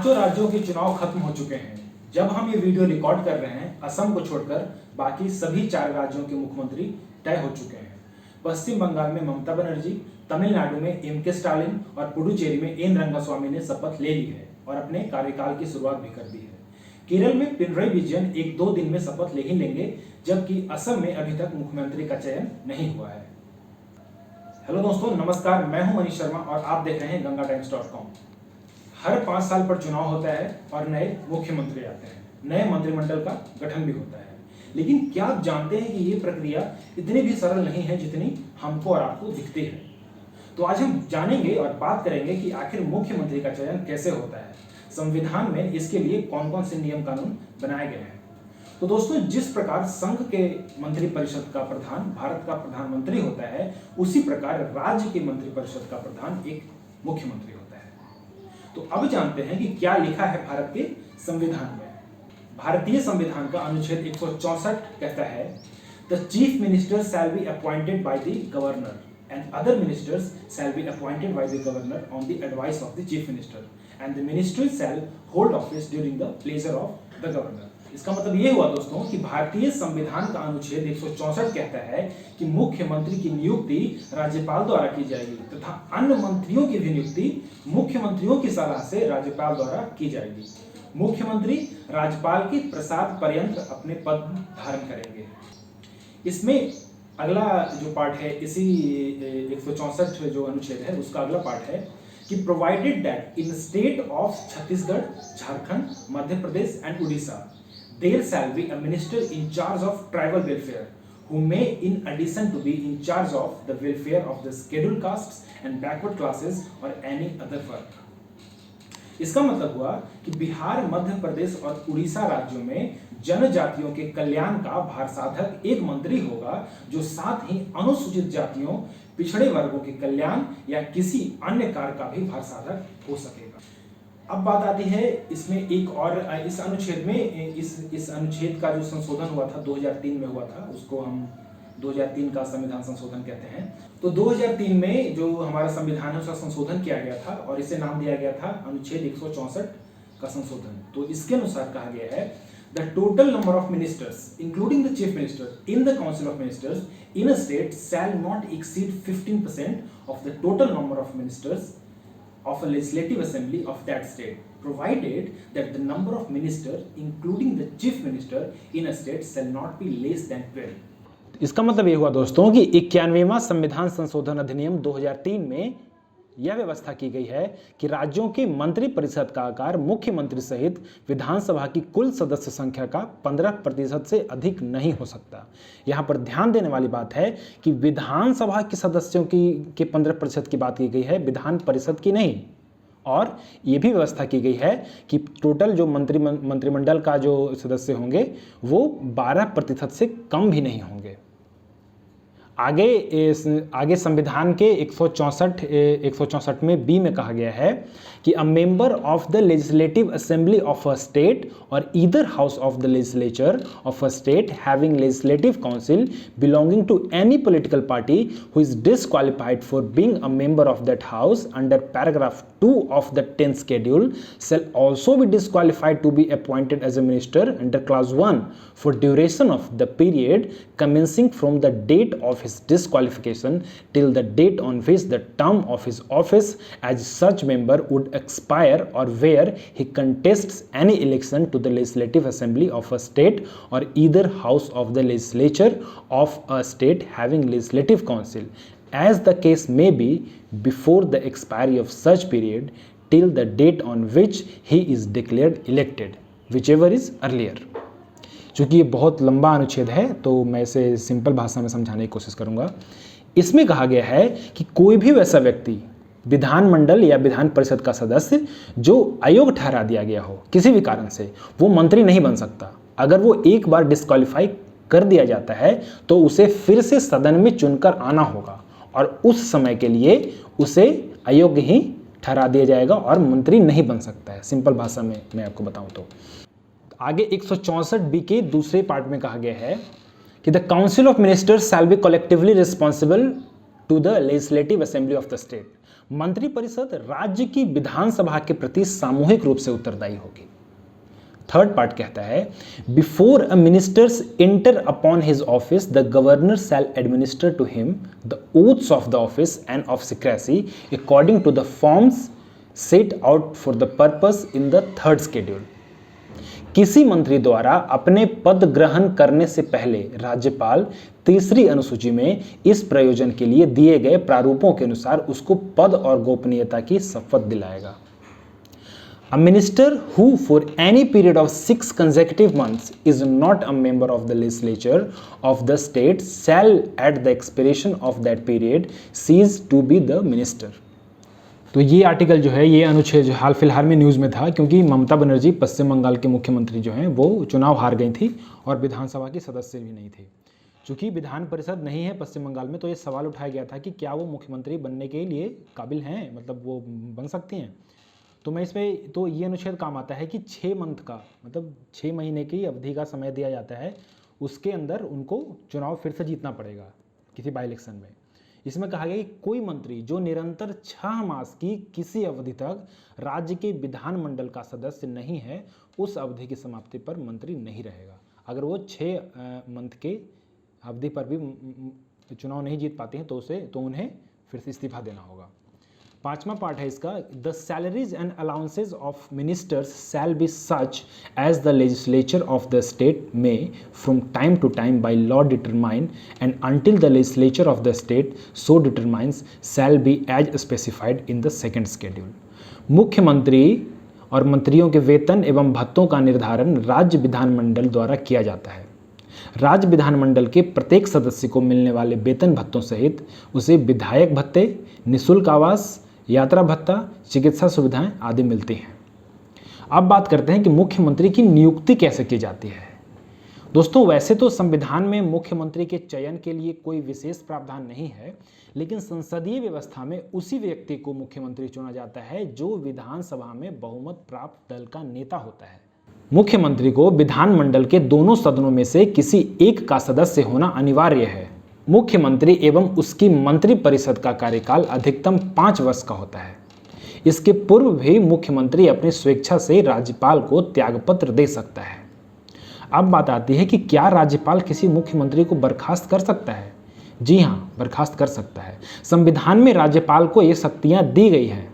पांचों राज्यों के चुनाव खत्म हो चुके हैं। जब हम ये वीडियो रिकॉर्ड कर रहे हैं, असम को छोड़कर बाकी सभी 4 राज्यों के मुख्यमंत्री तय हो चुके हैं। पश्चिम बंगाल में ममता बनर्जी, तमिलनाडु में एम.के. स्टालिन और पुडुचेरी में एन रंगास्वामी ने शपथ ले ली है और अपने कार्यकाल की शुरुआत भी कर दी है। केरल में पिनराई विजयन 1-2 दिन में शपथ ले ही लेंगे, जबकि असम में अभी तक मुख्यमंत्री का चयन नहीं हुआ है। हेलो दोस्तों, नमस्कार। मैं हूं मनीष शर्मा और आप देख रहे हैं gangatimes.com। हर 5 साल पर चुनाव होता है और नए मुख्यमंत्री आते हैं, नए मंत्रिमंडल का गठन भी होता है। लेकिन क्या आप जानते हैं कि ये प्रक्रिया इतनी भी सरल नहीं है जितनी हमको और आपको दिखती है। तो आज हम जानेंगे और बात करेंगे कि आखिर मुख्यमंत्री का चयन कैसे होता है, संविधान में इसके लिए कौन कौन से नियम कानून बनाए गए हैं। तो दोस्तों, जिस प्रकार संघ के मंत्रिपरिषद का प्रधान भारत का प्रधानमंत्री होता है, उसी प्रकार राज्य के मंत्रिपरिषद का प्रधान एक मुख्यमंत्री होता है। तो अब जानते हैं कि क्या लिखा है भारत के संविधान में। भारतीय संविधान का अनुच्छेद 164 कहता है, the chief minister shall be appointed by the governor and other ministers shall be appointed by the governor on the advice of the chief minister and the minister shall hold office during the pleasure of the governor. इसका मतलब ये हुआ दोस्तों कि भारतीय संविधान का अनुच्छेद 164 कहता है कि मुख्यमंत्री की नियुक्ति राज्यपाल द्वारा की जाएगी तथा अन्य मंत्रियों की भी नियुक्ति मुख्यमंत्रियों की सलाह से राज्यपाल द्वारा की जाएगी। मुख्यमंत्री राज्यपाल के प्रसाद पर्यंत अपने पद धारण करेंगे। इसमें अगला जो पार्ट है, इसी 164 जो अनुच्छेद है उसका अगला पार्ट है कि provided that in state of Chhattisgarh, Jharkhand, Madhya Pradesh and Orissa there shall be a minister in charge of tribal welfare who may in addition to be in charge of the welfare of the scheduled castes and backward classes or any other work। इसका मतलब हुआ कि बिहार, मध्य प्रदेश और उड़ीसा राज्यों में जनजातियों के कल्याण का भार साधक एक मंत्री होगा, जो साथ ही अनुसूचित जातियों, पिछड़े वर्गों के कल्याण या किसी अन्य कार्य का भी भार साधक हो सकेगा। अब बात आती है इसमें एक और, इस अनुच्छेद में इस अनुच्छेद का जो संशोधन हुआ था 2003 में हुआ था, उसको हम 2003 का संविधान संशोधन कहते हैं। तो 2003 में जो हमारा संविधान है उसका संशोधन किया गया था और इसे नाम दिया गया था अनुच्छेद 164 का संशोधन। तो इसके अनुसार कहा गया है, the total number of ministers including the chief minister in the council of ministers in a state shall not exceed 15% of the total number of ministers of a legislative assembly of that state, provided that the number of ministers, including the chief minister in a state, shall not be less than 12। इसका मतलब ये हुआ दोस्तों कि 91वां संविधान संशोधन अधिनियम 2003 में यह व्यवस्था की गई है कि राज्यों के मंत्रिपरिषद का आकार मुख्यमंत्री सहित विधानसभा की कुल सदस्य संख्या का 15% से अधिक नहीं हो सकता। यहाँ पर ध्यान देने वाली बात है कि विधानसभा के सदस्यों के 15% की बात की गई है, विधान परिषद की नहीं। और ये भी व्यवस्था की गई है कि टोटल जो मंत्रिमंडल का जो सदस्य होंगे वो 12% से कम भी नहीं होंगे। आगे संविधान के 164 में बी में कहा गया है कि a member of the legislative assembly of a state और either house of the legislature of a state having legislative council belonging to any political party who is disqualified for being a member of that house under paragraph 2 of the 10th schedule shall also be disqualified to be appointed as a minister under clause 1 for duration of the period commencing from the date of his disqualification till the date on which the term of his office as such member would expire or where he contests any election to the legislative assembly of a state or either house of the legislature of a state having legislative council, as the case may be, before the expiry of such period till the date on which he is declared elected, whichever is earlier। चूँकि ये बहुत लंबा अनुच्छेद है तो मैं इसे simple भाषा में समझाने की कोशिश करूँगा। इसमें कहा गया है कि कोई भी वैसा व्यक्ति विधानमंडल या विधान परिषद का सदस्य जो अयोग्य ठहरा दिया गया हो किसी भी कारण से, वो मंत्री नहीं बन सकता। अगर वो एक बार डिस्क्वालीफाई कर दिया जाता है तो उसे फिर से सदन में चुनकर आना होगा और उस समय के लिए उसे अयोग्य ही ठहरा दिया जाएगा और मंत्री नहीं बन सकता है। सिंपल भाषा में मैं आपको बताऊं तो आगे 164 बी के दूसरे पार्ट में कहा गया है कि the council of ministers shall be collectively responsible to the legislative assembly of the state. मंत्रिपरिषद राज्य की विधानसभा के प्रति सामूहिक रूप से उत्तरदायी होगी। थर्ड पार्ट कहता है, before a ministers enter upon his office the governor shall administer to him the oaths of the office and of secrecy according to the forms set out for the purpose in the third schedule. किसी मंत्री द्वारा अपने पद ग्रहण करने से पहले राज्यपाल तीसरी अनुसूची में इस प्रयोजन के लिए दिए गए प्रारूपों के अनुसार उसको पद और गोपनीयता की शपथ दिलाएगा। A minister who for any period of 6 consecutive months is not a member of the legislature of the state shall at the expiration of that period cease to be the minister। तो ये article जो है, ये अनुच्छेद जो हाल फिलहाल में news में था, क्योंकि ममता बनर्जी पश्चिम बंगाल के मुख्यमंत्री जो हैं वो चुनाव हार गई थी और विधानसभा की सदस्य भी नहीं थे। चूँकि विधान परिषद नहीं है पश्चिम बंगाल में, तो ये सवाल उठाया गया था कि क्या वो मुख्यमंत्री बनने के लिए काबिल हैं, मतलब वो बन सकती हैं। तो मैं इसमें तो ये अनुच्छेद काम आता है कि 6 मंथ का, मतलब 6 महीने की अवधि का समय दिया जाता है, उसके अंदर उनको चुनाव फिर से जीतना पड़ेगा किसी बाई इलेक्शन में। इसमें कहा गया कि कोई मंत्री जो निरंतर 6 मास की किसी अवधि तक राज्य के विधानमंडल का सदस्य नहीं है, उस अवधि की समाप्ति पर मंत्री नहीं रहेगा। अगर वो 6 मंथ के अवधि पर भी चुनाव नहीं जीत पाते हैं तो उन्हें फिर से इस्तीफा देना होगा। 5वां पार्ट है इसका, the salaries and allowances of ministers shall be such as the legislature of the state may from time to time by law determine and until the legislature of the state so determines shall be as specified in the second schedule. मुख्यमंत्री और मंत्रियों के वेतन एवं भत्तों का निर्धारण राज्य विधानमंडल द्वारा किया जाता है। राज्य विधानमंडल के प्रत्येक सदस्य को मिलने वाले वेतन भत्तों सहित उसे विधायक भत्ते, निःशुल्क आवास, यात्रा भत्ता, चिकित्सा सुविधाएं आदि मिलती हैं। अब बात करते हैं कि मुख्यमंत्री की नियुक्ति कैसे की जाती है। दोस्तों, वैसे तो संविधान में मुख्यमंत्री के चयन के लिए कोई विशेष प्रावधान नहीं है, लेकिन संसदीय व्यवस्था में उसी व्यक्ति को मुख्यमंत्री चुना जाता है जो विधानसभा में बहुमत प्राप्त दल का नेता होता है। मुख्यमंत्री को विधानमंडल के दोनों सदनों में से किसी एक का सदस्य होना अनिवार्य है। मुख्यमंत्री एवं उसकी मंत्रिपरिषद का कार्यकाल अधिकतम 5 वर्ष का होता है। इसके पूर्व भी मुख्यमंत्री अपनी स्वेच्छा से राज्यपाल को त्यागपत्र दे सकता है। अब बात आती है कि क्या राज्यपाल किसी मुख्यमंत्री को बर्खास्त कर सकता है? जी हाँ, बर्खास्त कर सकता है। संविधान में राज्यपाल को ये शक्तियाँ दी गई हैं,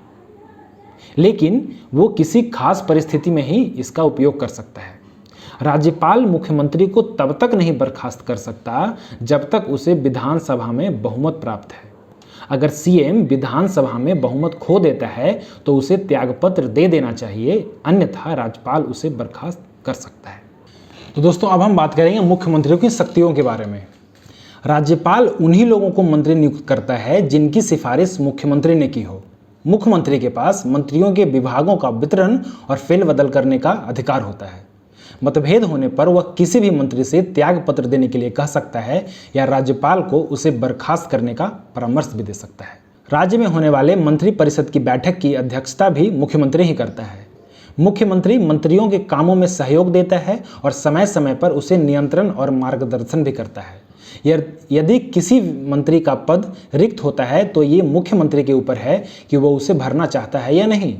लेकिन वो किसी खास परिस्थिति में ही इसका उपयोग कर सकता है। राज्यपाल मुख्यमंत्री को तब तक नहीं बर्खास्त कर सकता जब तक उसे विधानसभा में बहुमत प्राप्त है। अगर सीएम विधानसभा में बहुमत खो देता है तो उसे त्यागपत्र दे देना चाहिए, अन्यथा राज्यपाल उसे बर्खास्त कर सकता है। तो दोस्तों, अब हम बात करेंगे मुख्यमंत्रियों की शक्तियों के बारे में। राज्यपाल उन्हीं लोगों को मंत्री नियुक्त करता है जिनकी सिफारिश मुख्यमंत्री ने की हो। मुख्यमंत्री के पास मंत्रियों के विभागों का वितरण और फेरबदल करने का अधिकार होता है। मतभेद होने पर वह किसी भी मंत्री से त्याग पत्र देने के लिए कह सकता है या राज्यपाल को उसे बर्खास्त करने का परामर्श भी दे सकता है। राज्य में होने वाले मंत्रिपरिषद की बैठक की अध्यक्षता भी मुख्यमंत्री ही करता है। मुख्यमंत्री मंत्रियों के कामों में सहयोग देता है और समय समय पर उसे नियंत्रण और मार्गदर्शन भी करता है। यदि किसी मंत्री का पद रिक्त होता है तो ये मुख्यमंत्री के ऊपर है कि वो उसे भरना चाहता है या नहीं।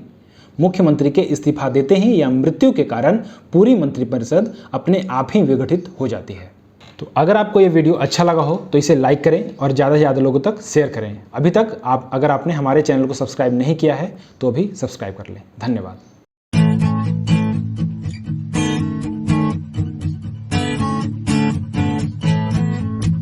मुख्यमंत्री के इस्तीफा देते ही या मृत्यु के कारण पूरी मंत्रिपरिषद अपने आप ही विघटित हो जाती है। तो अगर आपको ये वीडियो अच्छा लगा हो तो इसे लाइक करें और ज़्यादा से ज़्यादा लोगों तक शेयर करें। अभी तक अगर आपने हमारे चैनल को सब्सक्राइब नहीं किया है तो अभी सब्सक्राइब कर लें। धन्यवाद।